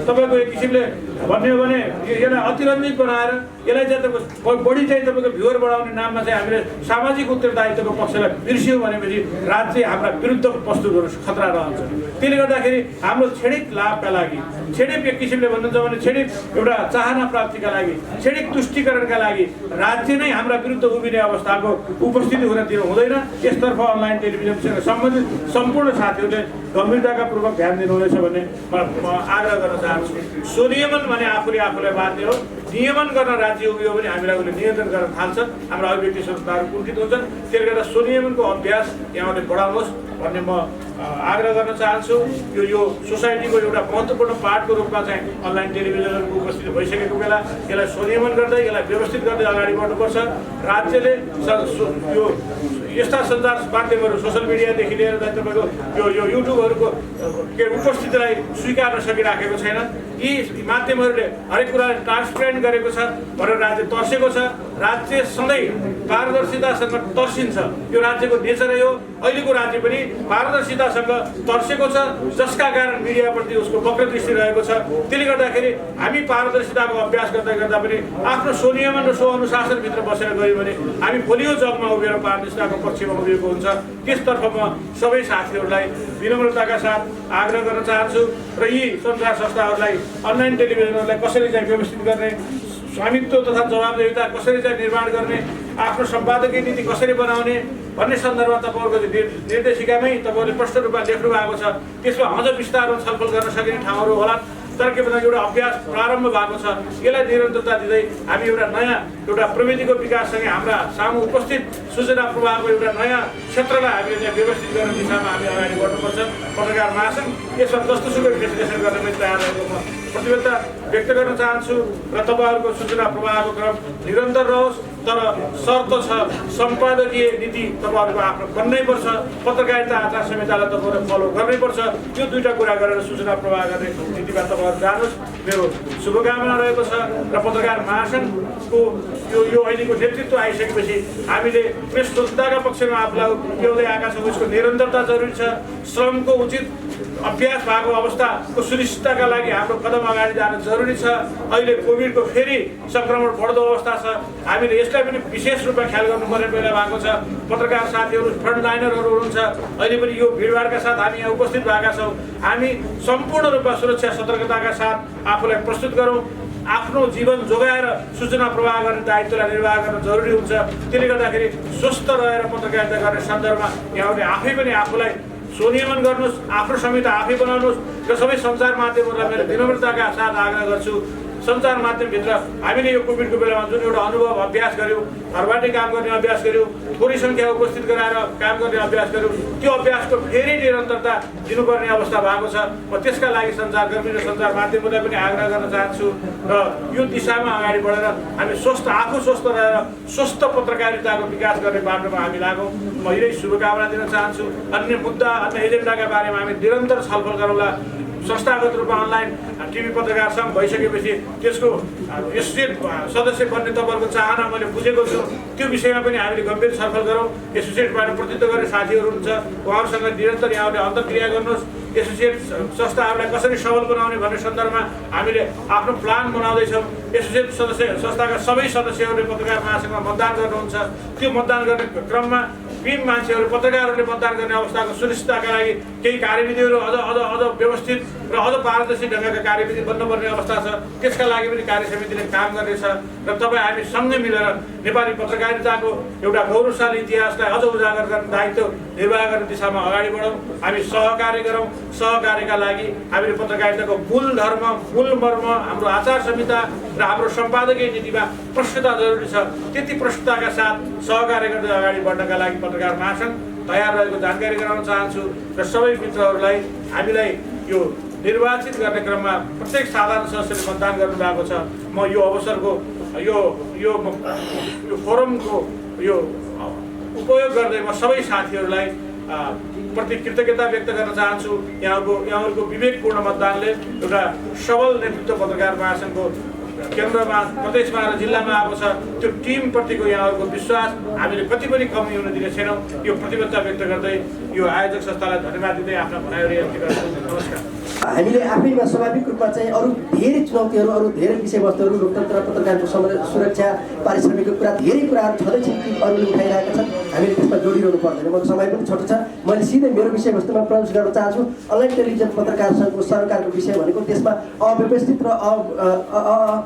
तपाईँको एक किसिमले भन्ने हो भने यसलाई अतिरञ्जित बनाएर यसलाई चाहिँ बढी चाहिँ तपाईँको भ्युवर बढाउने नाममा चाहिँ हामीले सामाजिक उत्तरदायित्वको पक्षलाई बिर्स्यौँ भनेपछि राज्य हाम्रा विरुद्ध प्रस्तुत गर्नु खतरा रहन्छ। त्यसले गर्दाखेरि हाम्रो क्षणिक लाभका लागि, क्षणिक एक किसिमले भन्नुहुन्छ भने क्षणिक एउटा चाहना प्राप्तिका लागि, क्षणिक तुष्टिकरणका लागि राज्य नै हाम्रा विरुद्ध उभिने अवस्थाको उपस्थिति हुन दिनु हुँदैन। यसतर्फ अनलाइन टेलिभिजनसँग सम्बन्धित सम्पूर्ण साथीहरूले गम्भीरताका पूर्वक ध्यान दिनुहुनेछ भन्ने म आग्रह गर्न चाहन्छु। स्वनियमन भने आफूलाई बाध्य हो। नियमन गर्न राज्य उभियो भने हामीलाई उसले नियन्त्रण गर्न थाल्छ, हाम्रो अभिव्यक्ति स्वतन्त्रताहरू कुण्ठित हुन्छन्। त्यसले गर्दा स्वनियमनको अभ्यास यहाँले बढाउनुहोस् भन्ने म आग्रह गर्न चाहन्छु। यो सोसाइटीको एउटा महत्त्वपूर्ण पार्टको रूपमा चाहिँ अनलाइन टेलिभिजनहरूको उपस्थिति भइसकेको बेला यसलाई स्वनियमन गर्दै यसलाई व्यवस्थित गर्दै अगाडि बढ्नुपर्छ। राज्यले यो यस्ता सञ्चार माध्यमहरू सोसियल मिडियादेखि लिएर तपाईँको यो युट्युबहरूको उपस्थितिलाई स्वीकार्न सकिराखेको छैन। यी माध्यमहरूले हरेक कुरालाई ट्रान्सपेरेन्ट गरेको छ भनेर राज्य तर्सेको छ। राज्य सधैँ पारदर्शितासँग तर्सिन्छ, यो राज्यको नेचरै हो। अहिलेको राज्य पनि पारदर्शितासँग तर्सेको छ, जसका कारण मिडियाप्रति उसको वक्र दृष्टि रहेको छ। त्यसले गर्दाखेरि हामी पारदर्शिताको अभ्यास गर्दा गर्दा पनि आफ्नो स्वनियमन र स्वअनुशासनभित्र बसेर गयौँ भने हामी भोलिको जगमा उभिएर पारदर्शिताको पक्षमा उभिएको हुन्छ। त्यसतर्फ म सबै साथीहरूलाई विनम्रताका साथ आग्रह गर्न चाहन्छु र यी सञ्चार संस्थाहरूलाई अनलाइन टेलिभिजनहरूलाई कसरी चाहिँ व्यवस्थित गर्ने, स्वामित्व तथा जवाबदेहिता कसरी चाहिँ निर्माण गर्ने, आफ्नो सम्पादकीय नीति कसरी बनाउने भन्ने सन्दर्भमा तपाईँहरूको निर्देशिकामै तपाईँहरूले प्रष्ट रूपमा लेख्नु भएको छ। त्यसमा अझ विस्तारमा छलफल गर्न सकिने ठाउँहरू होला। तर के भन्दा एउटा अभ्यास प्रारम्भ भएको छ। यसलाई निरन्तरता दिँदै हामी एउटा प्रविधिको विकाससँगै हाम्रा सामु उपस्थित सूचना प्रवाहको एउटा नयाँ क्षेत्रलाई हामीले त्यहाँ व्यवस्थित गर्ने दिशामा हामी अगाडि बढ्नुपर्छ। पत्रकार महासङ्घ यसमा जस्तोसुकै विश्लेषण गर्न पनि तयार रहेको म प्रतिबद्धता व्यक्त गर्न चाहन्छु र तपाईँहरूको सूचना प्रवाहको क्रम निरन्तर रहोस्। तर शर्त छ, सम्पादकीय नीति तपाईँहरूको आफ्नो बन्नैपर्छ, पत्रकारिता आचार संहितालाई तपाईँहरूले फलो गर्नैपर्छ। यो दुईवटा कुरा गरेर सूचना प्रवाह गर्ने नीतिमा तपाईँहरू जानुहोस्, मेरो शुभकामना रहेको छ। र पत्रकार महासङ्घको यो अहिलेको नेतृत्व आइसकेपछि हामीले प्रेस स्वतन्त्रताका पक्षमा आफूलाई उभ्याउँदै आएका छौँ। यसको निरन्तरता जरुरी छ। श्रमको उचित अभ्यास भएको अवस्थाको सुनिश्चितताका लागि हाम्रो कदम अगाडि जान जरुरी छ। अहिले कोभिडको फेरि सङ्क्रमण बढ्दो अवस्था छ। हामीले यसलाई पनि विशेष रूपमा ख्याल गर्नुपर्ने बेला भएको छ। पत्रकार साथीहरू फ्रन्टलाइनरहरू हुनुहुन्छ, अहिले पनि यो भिडभाडका साथ हामी यहाँ उपस्थित भएका छौँ। हामी सम्पूर्ण रूपमा सुरक्षा सतर्कताका साथ आफूलाई प्रस्तुत गरौँ। आफ्नो जीवन जोगाएर सूचना प्रवाह गर्ने दायित्वलाई निर्वाह गर्न जरुरी हुन्छ। त्यसले गर्दाखेरि स्वस्थ रहेर पत्रकारिता गर्ने सन्दर्भमा यहाँहरूले आफै पनि आफूलाई स्वनियमन गर्नुहोस्, आफ्नो संहिता आफै बनाउनुहोस्। र सबै सञ्चार माध्यमहरूलाई मैले विनम्रताका साथ आग्रह गर्छु। सञ्चार माध्यमभित्र हामीले यो कोभिडको बेलामा जुन एउटा अनुभव अभ्यास गऱ्यौँ, घरबाटै काम गर्ने अभ्यास गऱ्यौँ, थोरै सङ्ख्या उपस्थित गराएर काम गर्ने अभ्यास गऱ्यौँ, त्यो अभ्यासको फेरि निरन्तरता दिनुपर्ने अवस्था भएको छ। म त्यसका लागि सञ्चारकर्मी र सञ्चार माध्यमहरूलाई पनि आग्रह गर्न चाहन्छु र यो दिशामा अगाडि बढेर हामी आफू स्वस्थ रहेर स्वस्थ पत्रकारिताको विकास गर्ने बाटोमा हामी लागौँ। म यही शुभकामना दिन चाहन्छु। अन्य मुद्दा, अन्य एजेन्डाका बारेमा हामी निरन्तर छलफल गरौँला। संस्थागत रूपमा अनलाइन टिभी पत्रकार सङ्घ भइसकेपछि त्यसको एसोसिएट सदस्य बन्ने तपाईँहरूको चाहना मैले बुझेको छु। त्यो विषयमा पनि हामीले गम्भीर छलफल गरौँ। एसोसिएटबाट प्रतिनिधित्व गर्ने साथीहरू हुनुहुन्छ, उहाँहरूसँग निरन्तर यहाँहरूले अन्तर्क्रिया गर्नुहोस्। एसोसिएट संस्थाहरूलाई कसरी सबल बनाउने भन्ने सन्दर्भमा हामीले आफ्नो प्लान बनाउँदैछौँ। एसोसिएट संस्थाका सबै सदस्यहरूले पत्रकार महासङ्घमा मतदान गर्नुहुन्छ। त्यो मतदान गर्ने क्रममा बिम मान्छेहरू पत्रकारहरूले मतदान गर्ने अवस्थाको सुनिश्चितताका लागि केही कार्यविधिहरू अझ व्यवस्थित र अझ पारदर्शी ढङ्गका कार्यविधि बन्नुपर्ने अवस्था छ। त्यसका लागि पनि कार्य समितिले काम गर्नेछ र तपाईँ हामी सँगै मिलेर नेपाली पत्रकारिताको एउटा गौरवशाली इतिहासलाई अझ उजागर गर्ने दायित्व निर्वाह गर्ने दिशामा अगाडि बढौँ। हामी सहकार्य गरौँ। सहकार्यका लागि हामीले पत्रकारिताको मूल धर्म, मूल मर्म, हाम्रो आचार संहिता र हाम्रो सम्पादकीय नीतिमा प्रष्टता जरुरी छ। त्यति प्रष्टताका साथ सहकार्य गर्दै अगाडि बढ्नका लागि पत्रकार महासङ्घ तयार रहेको जानकारी गराउन चाहन्छु र सबै मित्रहरूलाई हामीलाई यो निर्वाचित गर्ने क्रममा प्रत्येक साधारण सदस्यले मतदान गर्नुभएको छ। म यो अवसरको यो फोरमको यो उपयोग गर्दै म सबै साथीहरूलाई प्रति कृतज्ञता व्यक्त गर्न चाहन्छु। यहाँहरूको विवेकपूर्ण मतदानले एउटा सबल नेतृत्व पत्रकार महासङ्घको केन्द्रमा, प्रदेशमा र जिल्लामा आएको छ। त्यो टिमप्रतिको यहाँहरूको विश्वास हामीले कति पनि कमी हुन दिने छैनौँ। यो प्रतिबद्धता व्यक्त गर्दै यो आयोजक संस्थालाई धन्यवाद दिँदै आफ्ना भनाइहरू यति गर्छु। नमस्कार। हामीले आफैमा स्वाभाविक रूपमा चाहिँ अरू धेरै चुनौतीहरू, अरू धेरै विषयवस्तुहरू, लोकतन्त्र, पत्रकारको सुरक्षा, पारिश्रमिकको कुरा, धेरै कुराहरू छँदैछन् कि अरूले उठाइरहेका छन्। हामीले त्यसमा जोडिरहनु पर्दैन। म समय पनि छोटो छ। मैले सिधै मेरो विषयवस्तुमा प्रवेश गर्न चाहन्छु। अनलाइन टेलिभिजन पत्रकार सङ्घको सरकारको विषय भनेको त्यसमा अव्यवस्थित र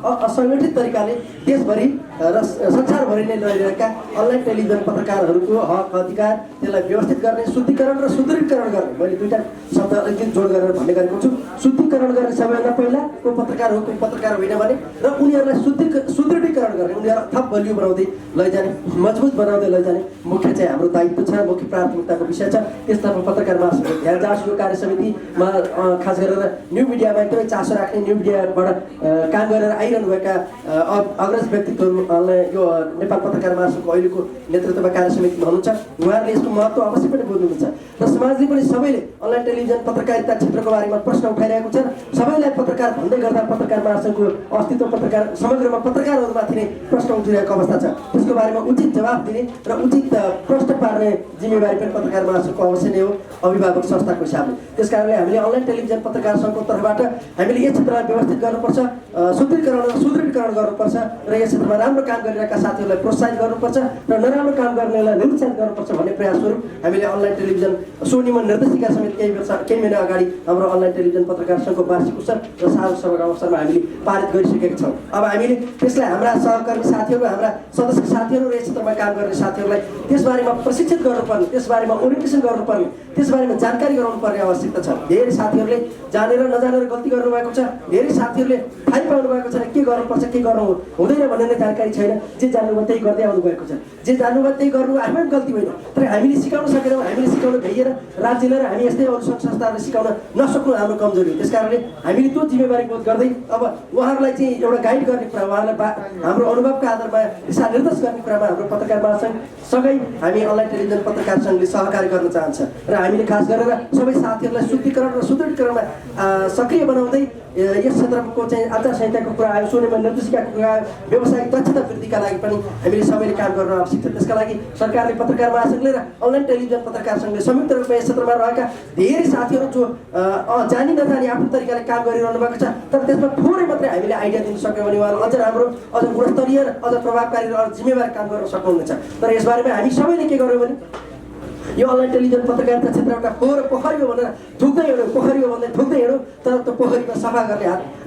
असङ्गठित तरिकाले देशभरि र संसारभरि नै लडिरहेका अनलाइन टेलिभिजन पत्रकारहरूको हक अधिकार, त्यसलाई व्यवस्थित गर्ने, शुद्धिकरण र सुदृढीकरण गर्ने। मैले दुईवटा शब्द अलिकति जोड गरेर भन्ने गरेको छु। शुद्धिकरण गर्ने सबैभन्दा पहिला को पत्रकार हो, को पत्रकार होइन भने, र उनीहरूलाई सुदृढीकरण गर्ने, उनीहरूलाई थप बलियो बनाउँदै लैजाने, मजबुत बनाउँदै लैजाने मुख्य चाहिँ हाम्रो दायित्व छ, मुख्य प्राथमिकताको विषय छ। त्यसतर्फ पत्रकार महासङ्घको ध्यान जाओस्। यो कार्य समितिमा खास गरेर न्यू मिडियामा एकदमै चासो राख्ने, न्यू मिडियाबाट काम गरेर आइरहनुभएका अग्रज व्यक्तित्वहरूले यो नेपाल पत्रकार महासङ्घको अहिलेको नेतृत्वमा कार्य समितिमा हुनुहुन्छ। उहाँहरूले यसको महत्त्व अवश्य पनि बुझ्नुहुन्छ र समाजले पनि सबैले अनलाइन टेलिभिजन पत्रकारिता क्षेत्रको बारेमा प्रश्न उठाइरहेको छ। सबैलाई पत्रकार भन्दै गर्दा पत्रकार महासङ्घको अस्तित्व, पत्रकार समग्रमा पत्रकारहरूमाथि नै प्रश्न उठिरहेको अवस्था छ। त्यसको बारेमा उचित जवाफ दिने र उचित प्रश्न पार्ने जिम्मेवारी पनि पत्रकार महासङ्घको अवश्य नै हो, अभिभावक संस्थाको हिसाबले। त्यस कारणले हामीले अनलाइन टेलिभिजन पत्रकार सङ्घको तर्फबाट हामीले यस क्षेत्रलाई व्यवस्थित गर्नुपर्छ, शुद्धिकरण र सुदृढीकरण गर्नुपर्छ र यस क्षेत्रमा राम्रो काम गरिरहेका साथीहरूलाई प्रोत्साहित गर्नुपर्छ र नराम्रो काम गर्नेलाई निरुत्साहित गर्नुपर्छ भन्ने प्रयासहरू हामीले अनलाइन टेलिभिजन स्वनियमन निर्देशिका समिति केही महिना अगाडि हाम्रो अनलाइन टेलिभिजन पत्रकार सङ्घको वार्षिक उत्सव र सार्वजनिक सभाको अवसरमा हामीले पारित गरिसकेका छौँ। अब हामीले त्यसलाई हाम्रा सहकर्मी साथीहरू, हाम्रा सदस्य साथीहरू र यस क्षेत्रमा काम गर्ने साथीहरूलाई त्यसबारेमा प्रशिक्षित गर्नुपर्ने, त्यसबारेमा ओरिएन्टेसन गर्नुपर्ने, त्यसबारेमा जानकारी गराउनु पर्ने आवश्यकता छ। धेरै साथीहरूले जानेर नजानेर गल्ती गर्नुभएको छ। धेरै साथीहरूले थाहै पाउनु भएको छैन के गर्नुपर्छ, के गर्नु हुँदैन भन्ने नै जानकारी छैन। जे जान्नुभयो त्यही गर्दै आउनु भएको छ। जे जान्नुभयो त्यही गर्नु आफै पनि गल्ती होइन, तर हामीले सिकाउन सकेनौँ। हामीले सिकाउन भ्याइएर राज्यले र हामी यस्तै अरू सङ्घ संस्थाहरूले सिकाउन नसक्नु हाम्रो कमजोरी हो। त्यस कारणले हामीले त्यो जिम्मेवारी बोध गर्दै अब उहाँहरूलाई चाहिँ एउटा गाइड गर्ने कुरा, उहाँहरूलाई हाम्रो अनुभवका आधारमा दिशा निर्देश गर्ने कुरामा हाम्रो पत्रकार महासङ्घ सँगै हामी अनलाइन टेलिभिजन पत्रकार सङ्घले सहकार्य गर्न चाहन्छ र हामीले खास गरेर सबै साथीहरूलाई शुद्धिकरण र सुदृढीकरणमा सक्रिय बनाउँदै यस क्षेत्रको चाहिँ आचार संहिताको कुरा आयो, स्वनियमन निर्देशिकाको कुरा आयो, व्यावसायिक दक्षता वृद्धिका लागि पनि हामीले सबैले काम गर्न आवश्यक छ। त्यसका लागि सरकारले, पत्रकार महासङ्घले र अनलाइन टेलिभिजन पत्रकार सङ्घले संयुक्त रूपमा यस क्षेत्रमा रहेका धेरै साथीहरू जो जानी नजानी आफ्नो तरिकाले काम गरिरहनु भएको छ, तर त्यसमा थोरै मात्रै हामीले आइडिया दिन सक्यौँ भने उहाँहरू अझ राम्रो, अझ गुणस्तरीय, अझ प्रभावकारी र जिम्मेवार काम गर्न सक्नुहुनेछ। तर यसबारेमा हामी सबैले के गर्यौँ भने यो अनलाइन टेलिभिजन पत्रकारिता क्षेत्र एउटा पोखरी हो भनेर थुक्दै हिँड्यौँ, पोखरी हो भन्दै थुक्दै हिँड्यौँ, तर त्यो पोखरीमा सफा गर्ने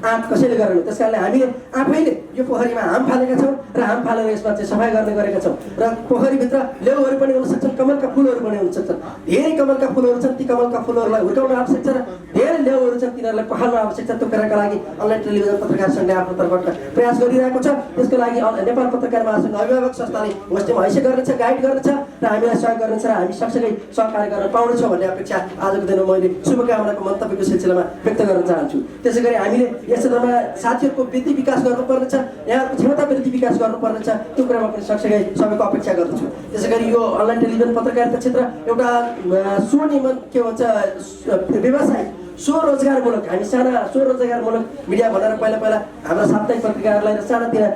आँट कसैले गरेनौँ। त्यस कारणले हामीले आफैले यो पोखरीमा हाम फालेका छौँ र हाम फालेर यसमा चाहिँ सफाइ गर्ने गरेका छौँ र पोखरीभित्र लेउहरू पनि हुन सक्छन्, कमलका फुलहरू पनि हुन सक्छन्। धेरै कमलका फुलहरू छन्, ती कमलका फुलहरूलाई हुर्काउन आवश्यक छ र धेरै लेउहरू छन्, तिनीहरूलाई पखाल्न आवश्यक छ। त्यो कुराका लागि अनलाइन टेलिभिजन पत्रकार सङ्घले आफ्नो तर्फबाट प्रयास गरिरहेको छ। त्यसको लागि नेपाल पत्रकार महासङ्घ अभिभावक संस्थाले गोष्ठीमा हैसियत गर्नेछ, गाइड गर्नेछ र हामीलाई सहयोग गर्नेछ र हामी सँगसँगै सहकार्य गर्न पाउनेछौँ भन्ने अपेक्षा आजको दिनमा मैले शुभकामनाको मन्तव्यको सिलसिलामा व्यक्त गर्न चाहन्छु। त्यसै गरी हामीले यस क्षेत्रमा साथीहरूको वृद्धि विकास गर्नुपर्नेछ, यहाँको क्षमता वृद्धि विकास गर्नुपर्नेछ, त्यो कुरामा पनि सँगसँगै सबैको अपेक्षा गर्दछु। त्यसै गरी यो अनलाइन टेलिभिजन पत्रकारिता क्षेत्र एउटा स्वनियमन के भन्छ व्यवसाय स्वरोजगारमूलक हामी साना स्वरोजगारमूलक मिडिया भनेर पहिला हाम्रा साप्ताहिक पत्रिकाहरूलाई र सानातिना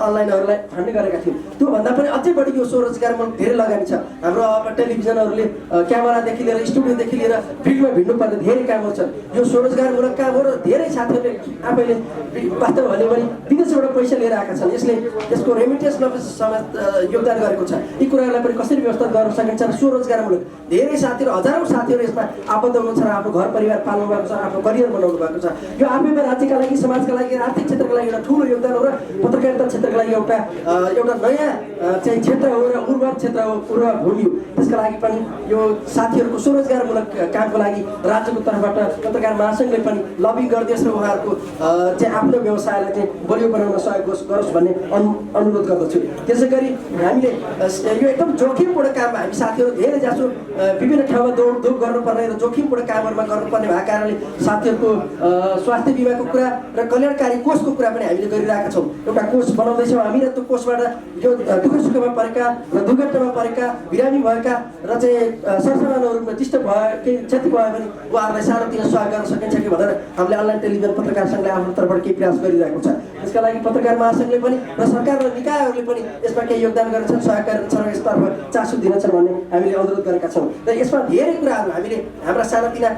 अनलाइनहरूलाई फान्ने गरेका थियौँ। त्योभन्दा पनि अझै बढी यो स्वरोजगारमूलक धेरै लगानी छ। हाम्रो अब टेलिभिजनहरूले क्यामेरादेखि लिएर स्टुडियोदेखि लिएर फिल्डमा भिड्नुपर्ने धेरै कामहरू छन्। यो स्वरोजगारमूलक काम हो र धेरै साथीहरूले आफैले वास्तव भने पनि विदेशबाट पैसा लिएर आएका छन्। यसले यसको रेमिटेन्समा समेत योगदान गरेको छ। यी कुराहरूलाई पनि कसरी व्यवस्था गर्न सकिन्छ र स्वरोजगारमूलक धेरै साथीहरू हजारौँ साथीहरू यसमा आबद्ध हुनुहुन्छ र आफ्नो घर परिवार पाल्नु भएको छ, आफ्नो करियर बनाउनु भएको छ। यो आफैमा राज्यका लागि, समाजका लागि, आर्थिक क्षेत्रका लागि एउटा ठुलो योगदान हो र पत्रकारिता क्षेत्रका लागि एउटा नयाँ चाहिँ क्षेत्र हो र उर्वर क्षेत्र हो, उर्वर भूमि हो। त्यसका लागि पनि यो साथीहरूको स्वरोजगारमूलक कामको लागि राज्यको तर्फबाट पत्रकार महासङ्घले पनि लबिङ गरिदियोस् र उहाँहरूको चाहिँ आफ्नो व्यवसायलाई चाहिँ बलियो बनाउन सहयोग गरोस् भन्ने अनुरोध गर्दछु। त्यसै गरी हामीले यो एकदम जोखिमपूर्ण काम हामी साथीहरू धेरै जसो विभिन्न ठाउँमा दौडधुप गर्नुपर्ने र जोखिमपूर्ण कामहरूमा गर्नुपर्ने भएको कारणले साथीहरूको स्वास्थ्य बिमाको कुरा र कल्याणकारी कोषको कुरा पनि हामीले गरिरहेका छौँ। एउटा कोष बनाउँदैछौँ हामी र त्यो कोषबाट यो दुःख सुखमा परेका र दुर्घटनामा परेका, बिरामी भएका र चाहिँ सरसामानहरूमा डिस्टर्ब भयो, केही क्षति भयो भने उहाँहरूलाई सानोतिनो सहयोग गर्न सकिन्छ कि भनेर हामीले अनलाइन टेलिभिजन पत्रकार सङ्घले आफ्नो तर्फबाट केही प्रयास गरिरहेको छ। त्यसका लागि पत्रकार महासङ्घले पनि र सरकार र निकायहरूले पनि यसमा केही योगदान गर्छन्, सहयोग गर्छन् र यसतर्फ चासो दिनेछन् भन्ने हामीले अनुरोध गरेका छौँ। र यसमा धेरै कुराहरू हामीले हाम्रा सानातिना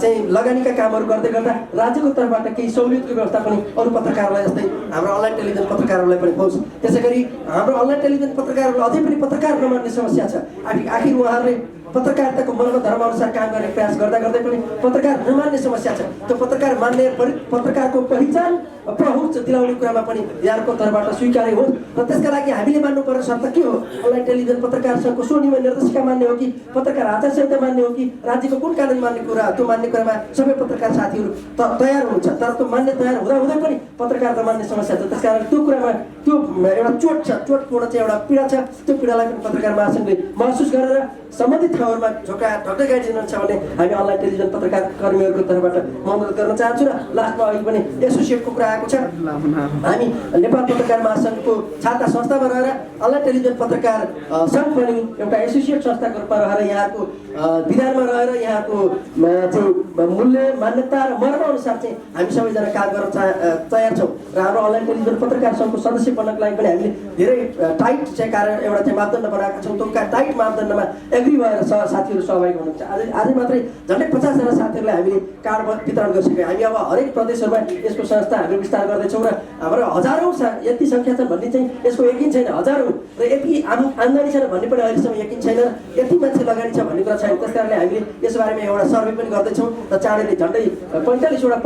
चाहिँ लगानीका कामहरू गर्दै गर्दा राज्यको तर्फबाट केही सहुलियतको व्यवस्था पनि अरू पत्रकारलाई जस्तै हाम्रो अनलाइन टेलिभिजन पत्रकारहरूलाई पनि पाउँछ। त्यसै गरी हाम्रो अनलाइन टेलिभिजन पत्रकारहरूलाई अझै पनि पत्रकार नमान्ने समस्या छ। आखिर उहाँहरूले पत्रकारिताको मर्म धर्मअनुसार काम गर्ने प्रयास गर्दा गर्दै पनि पत्रकार नमान्ने समस्या छ। त्यो पत्रकार मान्ने पत्रकारको पहिचान पहुँच दिलाउने कुरामा पनि यहाँको तर्फबाट स्वीकार्य होस् र त्यसका लागि हामीले मान्नुपर्ने शर्त के हो? अनलाइन टेलिभिजन पत्रकार सङ्घको स्वनियम निर्देशिका मान्ने हो कि पत्रकार आचार संहिता मान्ने हो कि राज्यको कुन कानुन मान्ने कुरा? त्यो मान्ने कुरामा सबै पत्रकार साथीहरू तयार हुनुहुन्छ, तर त्यो मान्ने तयार हुँदाहुँदै पनि पत्रकार नमान्ने समस्या छ। त्यस कारण त्यो कुरामा त्यो एउटा चोट छ, चोटपूर्ण चाहिँ एउटा पीडा छ। त्यो पीडालाई पनि पत्रकार महासङ्घले महसुस गरेर सम्बन्धित ठाउँहरूमा ढोक्दै गाडिदिनुहुन्छ भने हामी अनलाइन टेलिभिजन पत्रकार कर्मीहरूको तर्फबाट म अनुरोध गर्न चाहन्छु। र लास्टमा अघि पनि एसोसिएटको कुरा आएको छ। हामी नेपाल पत्रकार महासङ्घको छाता संस्थामा रहेर अनलाइन टेलिभिजन पत्रकार सङ्घ पनि एउटा एसोसिएट संस्थाको रूपमा रहेर यहाँको विधानमा रहेर यहाँको चाहिँ मूल्य, मान्यता र मर्म अनुसार चाहिँ हामी सबैजना काम गर्न तयार छौँ। र हाम्रो अनलाइन टेलिभिजन पत्रकार सङ्घको सदस्य बन्नको लागि पनि हामीले धेरै टाइट चाहिँ एउटा चाहिँ मापदण्ड बनाएका छौँ। त्यो टाइट मापदण्डमा एग्री भएर साथीहरू सहभागी हुनुहुन्छ। आज मात्रै झन्डै 50जना साथीहरूलाई हामीले कार्ड वितरण गरिसक्यौँ। हामी अब हरेक प्रदेशहरूमा यसको संस्था हामी विस्तार गर्दैछौँ र हाम्रो हजारौँ यति सङ्ख्या छन् भन्ने चाहिँ यसको यकिन छैन। हजारौँ र यति आम्दानी छैन भन्ने पनि अहिलेसम्म यकिन छैन। यति मान्छे लगानी छ भन्ने कुरा छैन। त्यस कारणले हामीले यस बारेमा एउटा सर्वे पनि गर्दैछौँ र चाँडै झन्डै 45वटा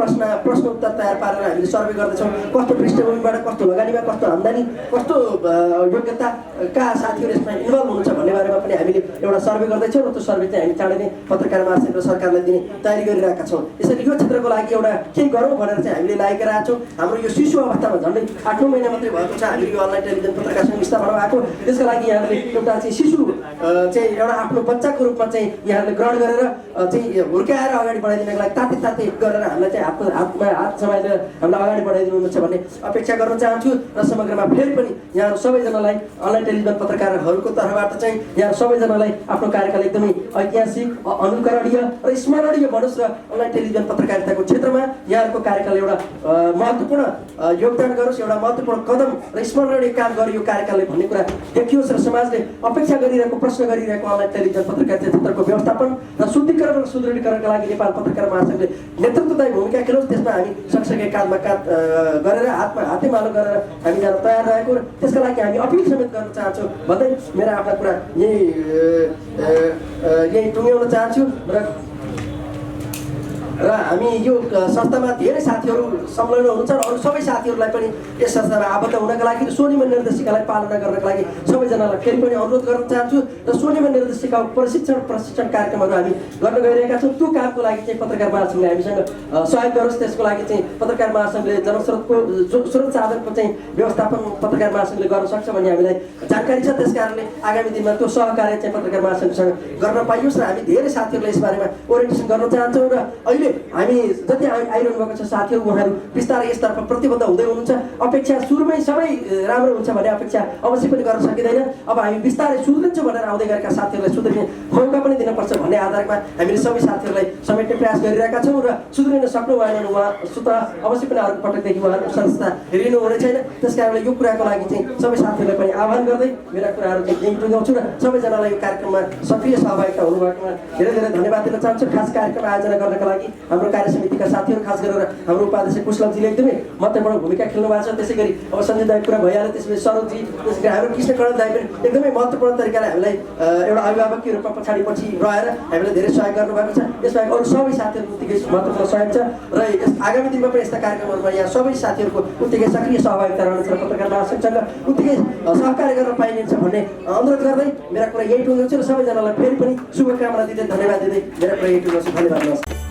प्रश्न उत्तर तयार पारेर हामीले सर्वे गर्दैछौँ। कस्तो पृष्ठभूमिबाट, कस्तो लगानीमा, कस्तो आम्दानी, कस्तो योग्यताका साथीहरू यसमा इन्भल्भ हुनुहुन्छ भन्ने बारेमा पनि हामीले एउटा सर्वे गर्दैछौँ र त्यो सर्वे चाहिँ हामी चाँडै नै पत्रकार महासङ्घ र सरकारलाई दिने तयारी गरिरहेका छौँ। यसरी यो क्षेत्रको लागि एउटा केही गरौँ भनेर चाहिँ हामीले लागेका छौँ। हाम्रो यो शिशु अवस्थामा झन्डै 8-9 महिना मात्रै भएको छ हामीले यो अनलाइन टेलिभिजन पत्रकार सङ्घ स्थापना भएको। त्यसका लागि यहाँहरूले एउटा चाहिँ शिशु चाहिँ एउटा आफ्नो बच्चाको रूपमा चाहिँ यहाँहरूले ग्रहण गरेर चाहिँ हुर्काएर अगाडि बढाइदिनको लागि ताते गरेर हामीलाई चाहिँ हातमा हात समाएर हामीलाई अगाडि बढाइदिनुहुन्छ भन्ने अपेक्षा गर्न चाहन्छु। र समग्रमा फेरि पनि यहाँहरू सबैजनालाई अनलाइन टेलिभिजन पत्रकारहरूको तर्फबाट चाहिँ यहाँ सबैजनालाई आफ्नो कार्यकाल एकदमै ऐतिहासिक, अनुकरणीय र स्मरणीय बनोस् र अनलाइन टेलिभिजन पत्रकारिताको क्षेत्रमा यहाँहरूको कार्यकाल एउटा महत्त्वपूर्ण योगदान गरोस्, एउटा महत्त्वपूर्ण कदम र स्मरणीय काम गर्यो यो कार्यकालले भन्ने कुरा देखियोस् र समाजले अपेक्षा गरिरहेको, प्रश्न गरिरहेको अनलाइन टेलिभिजन पत्रकारिता क्षेत्रको व्यवस्थापन र शुद्धिकरण र सुदृढीकरणका लागि नेपाल पत्रकार महासङ्घले नेतृत्वदायी भूमिका खेलोस्। त्यसमा हामी सँगसँगै काँधमा काँध गरेर हातमा हातेमालो गरेर हामी जान तयार रहेको र त्यसका लागि हामी अपिल समेत गर्न चाहन्छौँ भन्दै मेरा आफ्ना कुरा यही टुङ्ग्याउन चाहन्छु। र हामी यो संस्थामा धेरै साथीहरू संलग्न हुनुहुन्छ र अरू सबै साथीहरूलाई पनि यस संस्थामा आबद्ध हुनका लागि र स्वनियम निर्देशिकालाई पालना गर्नका लागि सबैजनालाई फेरि पनि अनुरोध गर्न चाहन्छु। र स्वनियम निर्देशिकाको प्रशिक्षण कार्यक्रमहरू हामी गर्न गइरहेका छौँ। त्यो कामको लागि चाहिँ पत्रकार महासङ्घले हामीसँग सहयोग गरोस्। त्यसको लागि चाहिँ पत्रकार महासङ्घले जनस्रोतको स्रोत साधनको चाहिँ व्यवस्थापन पत्रकार महासङ्घले गर्न सक्छ भन्ने हामीलाई जानकारी छ। त्यस कारणले आगामी दिनमा त्यो सहकार्य चाहिँ पत्रकार महासङ्घसँग गर्न पाइयोस् र हामी धेरै साथीहरूलाई यस बारेमा ओरिएन्टेसन गर्न चाहन्छौँ। र अहिले हामी जति आइरहनु भएको छ साथीहरू उहाँहरू बिस्तारै यसतर्फ प्रतिबद्ध हुँदै हुनुहुन्छ। अपेक्षा सुरुमै सबै राम्रो हुन्छ भन्ने अपेक्षा अवश्य पनि गर्न सकिँदैन। अब हामी बिस्तारै सुध्रिन्छौँ भनेर आउँदै गरेका साथीहरूलाई सुध्रिने मौका पनि दिनुपर्छ भन्ने आधारमा हामीले सबै साथीहरूलाई समेट्ने प्रयास गरिरहेका छौँ र सुध्रिन सक्नु भएन उहाँ सुत अवश्य पनि अर्को पटकदेखि उहाँहरू संस्था हेरिनु हुने छैन। त्यस कारणले यो कुराको लागि चाहिँ सबै साथीहरूलाई पनि आह्वान गर्दै मेरा कुराहरू चाहिँ यहीँ टुङ्गाउँछु र सबैजनालाई यो कार्यक्रममा सक्रिय सहभागिता हुनुभएकोमा धेरै धेरै धन्यवाद दिन चाहन्छु। खास कार्यक्रम आयोजना गर्नका लागि हाम्रो कार्य समितिका साथीहरू खास गरेर हाम्रो उपाध्यक्ष कुशलजीले एकदमै महत्त्वपूर्ण भूमिका खेल्नु भएको छ। त्यसै गरी अब सञ्जय दाई कुरा भइहाल्यो, त्यसपछि सरोजी, त्यसै गरी हाम्रो कृष्णकरण दाई पनि एकदमै महत्त्वपूर्ण तरिकाले हामीलाई एउटा अभिभावकको रूपमा पछाडि पछि रहेर हामीलाई धेरै सहयोग गर्नुभएको छ। यसबाहेक अरू सबै साथीहरू उत्तिकै महत्त्वपूर्ण सहयोग छ र यस आगामी दिनमा पनि यस्ता कार्यक्रमहरूमा यहाँ सबै साथीहरूको उत्तिकै सक्रिय सहभागिता रहनेछ र पत्रकार महासङ्घसँग उत्तिकै सहकार्य गर्न पाइनेछ भन्ने अनुरोध गर्दै मेरा कुरा यही टुङ्गाउँछु र सबैजनालाई फेरि पनि शुभकामना दिँदै धन्यवाद दिँदै मेरा कुरा यही टुङ्गाउँछु। धन्यवाद।